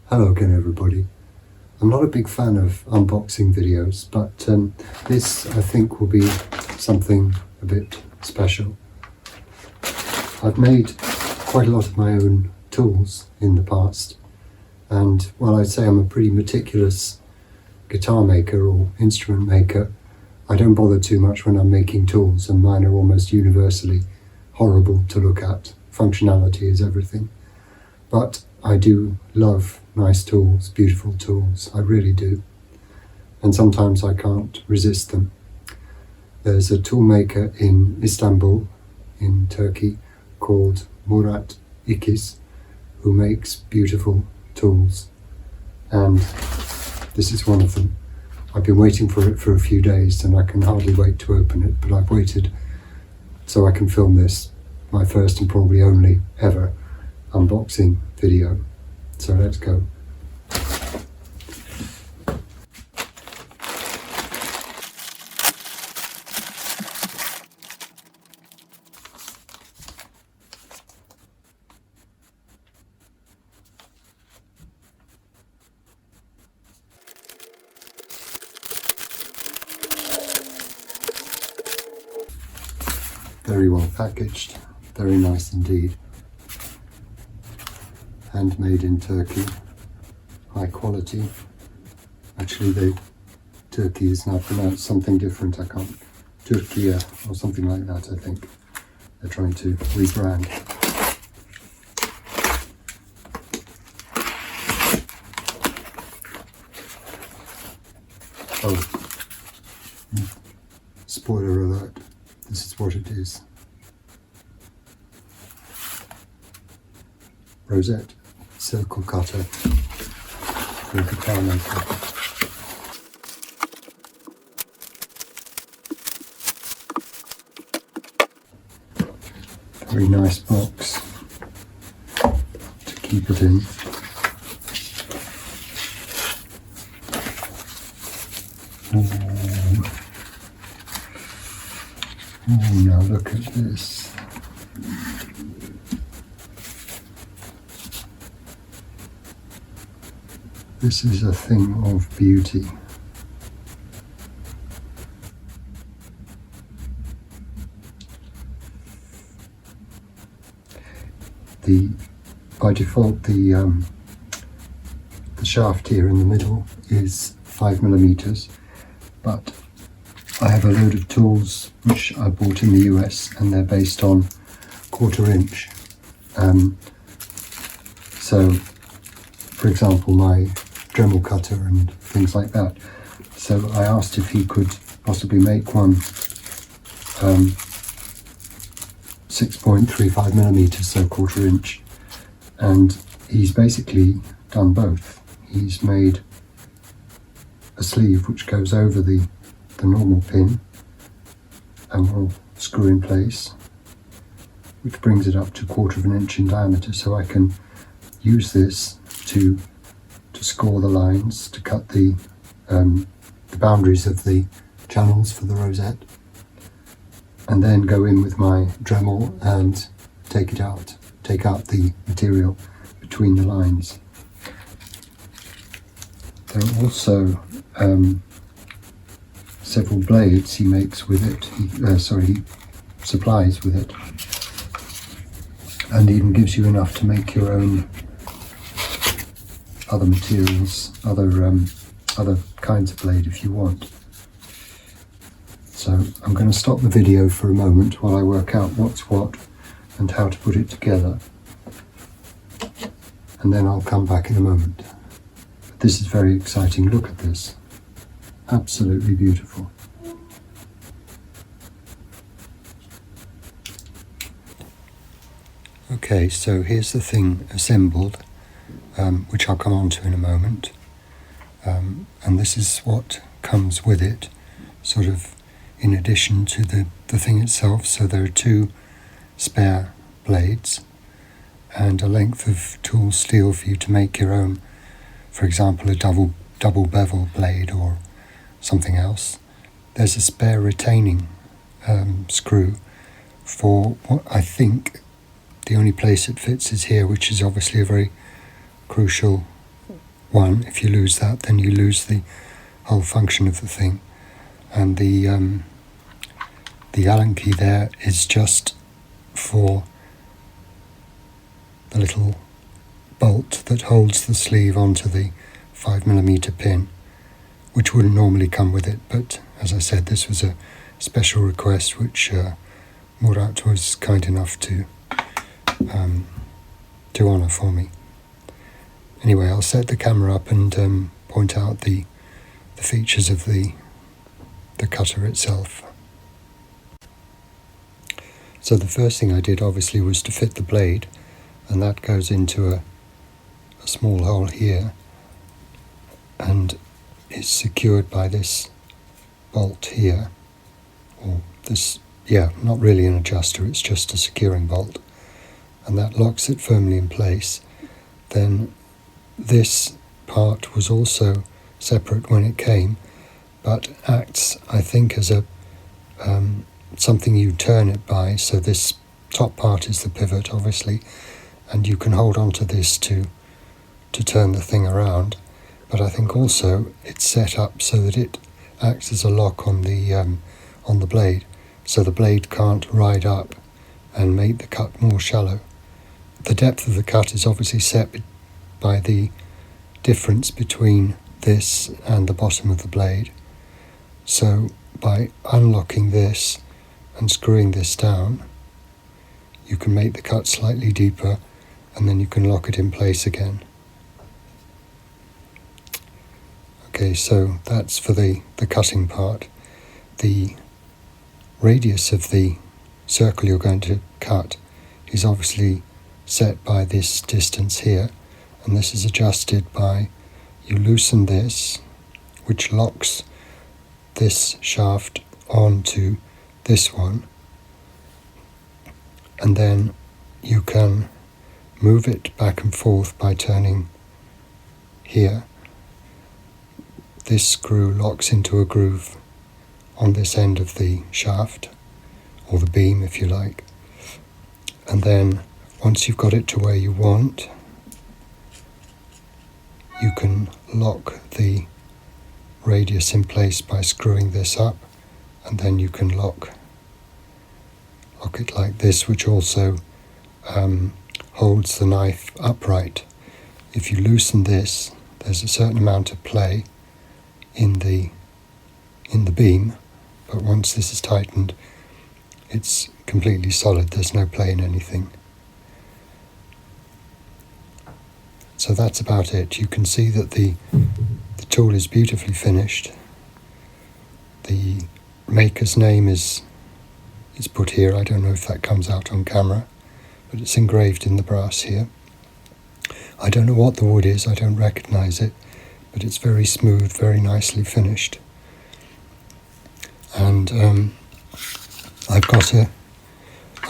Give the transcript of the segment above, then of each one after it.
Hello again everybody. I'm not a big fan of unboxing videos, but this I think will be something a bit special. I've made quite a lot of my own tools in the past, and while I'd say I'm a pretty meticulous guitar maker or instrument maker, I don't bother too much when I'm making tools, and mine are almost universally horrible to look at. Functionality is everything. But I do love nice tools, beautiful tools, I really do. And sometimes I can't resist them. There's a tool maker in Istanbul, in Turkey, called Murat Ikiz, who makes beautiful tools. And this is one of them. I've been waiting for it for a few days and I can hardly wait to open it, but I've waited so I can film this, my first and probably only ever unboxing video. So let's go. Very well packaged, very nice indeed. Handmade in Turkey, high quality. Actually, Turkey is now pronounced something different. I can't, Turkey or something like that. I think they're trying to rebrand. Oh, spoiler alert! This is what it is. Rosette circle cutter for a guitar maker. Very nice box to keep it in. Oh, now look at this. This is a thing of beauty. By default, the shaft here in the middle is 5mm, but I have a load of tools which I bought in the US, and they're based on 1/4 inch. So, for example, my Dremel cutter and things like that. So I asked if he could possibly make one 6.35mm, so 1/4 inch, and he's basically done both. He's made a sleeve which goes over the normal pin and will screw in place, which brings it up to 1/4 inch in diameter, so I can use this to score the lines, to cut the boundaries of the channels for the rosette, and then go in with my Dremel and take out the material between the lines. There are also several blades he makes with it, he supplies with it, and even gives you enough to make your own other materials, other kinds of blade if you want. So I'm going to stop the video for a moment while I work out what's what and how to put it together, and then I'll come back in a moment. But this is very exciting. Look at this. Absolutely beautiful. Okay, so here's the thing assembled, which I'll come on to in a moment. And this is what comes with it, sort of in addition to the thing itself. So there are 2 spare blades and a length of tool steel for you to make your own, for example, a double bevel blade or something else. There's a spare retaining screw for what I think the only place it fits is here, which is obviously a very crucial one. If you lose that, then you lose the whole function of the thing. And the Allen key there is just for the little bolt that holds the sleeve onto the 5mm pin, which wouldn't normally come with it, but as I said, this was a special request which Murat was kind enough to honour for me. Anyway, I'll set the camera up and point out the features of the cutter itself. So the first thing I did obviously was to fit the blade, and that goes into a small hole here and is secured by this bolt here, or this, not really an adjuster, it's just a securing bolt, and that locks it firmly in place. Then this part was also separate when it came, but acts, I think, as a something you turn it by. So this top part is the pivot, obviously, and you can hold on to this to turn the thing around. But I think also it's set up so that it acts as a lock on the blade, so the blade can't ride up and make the cut more shallow. The depth of the cut is obviously set by the difference between this and the bottom of the blade. So by unlocking this and screwing this down, you can make the cut slightly deeper, and then you can lock it in place again. Okay, so that's for the cutting part. The radius of the circle you're going to cut is obviously set by this distance here, and this is adjusted by, you loosen this, which locks this shaft onto this one, and then you can move it back and forth by turning here. This screw locks into a groove on this end of the shaft, or the beam if you like, and then once you've got it to where you want, you can lock the radius in place by screwing this up, and then you can lock it like this, which also holds the knife upright. If you loosen this, there's a certain amount of play in the beam, but once this is tightened, it's completely solid. There's no play in anything. So that's about it. You can see that the tool is beautifully finished. The maker's name is put here. I don't know if that comes out on camera, but it's engraved in the brass here. I don't know what the wood is, I don't recognize it, but it's very smooth, very nicely finished. And I've got an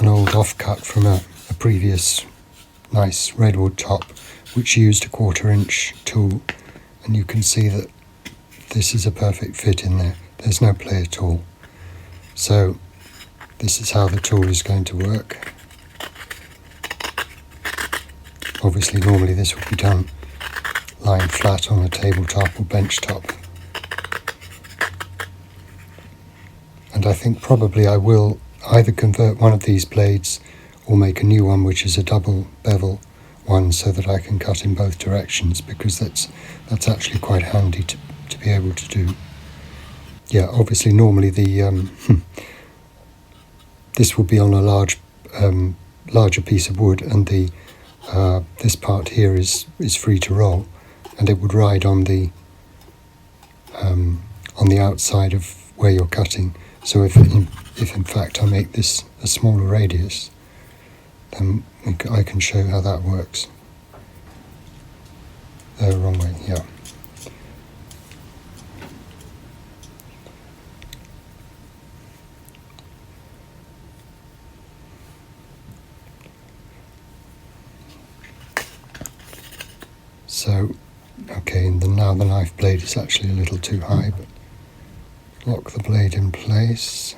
old offcut from a previous nice redwood top, which used a 1/4" tool, and you can see that this is a perfect fit in there. There's no play at all. So this is how the tool is going to work. Obviously normally this would be done lying flat on a tabletop or bench top. And I think probably I will either convert one of these blades or make a new one which is a double bevel one, so that I can cut in both directions, because that's actually quite handy to be able to do. Yeah, obviously normally the this will be on a larger piece of wood, and the this part here is free to roll, and it would ride on the outside of where you're cutting. So if in fact I make this a smaller radius, then I can show how that works. Wrong way, yeah. So, okay, and now the knife blade is actually a little too high, but lock the blade in place,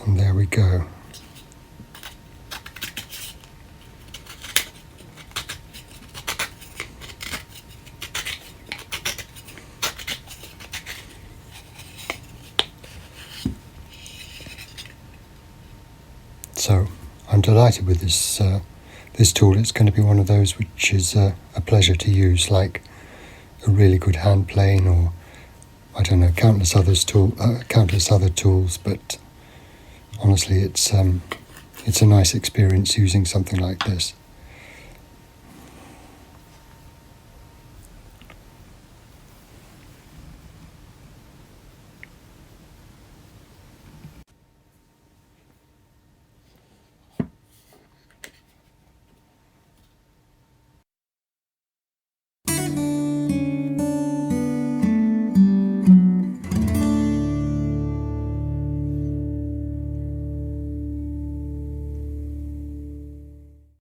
and there we go. I'm delighted with this tool. It's going to be one of those which is a pleasure to use, like a really good hand plane, or I don't know, countless other tools. But honestly, it's a nice experience using something like this.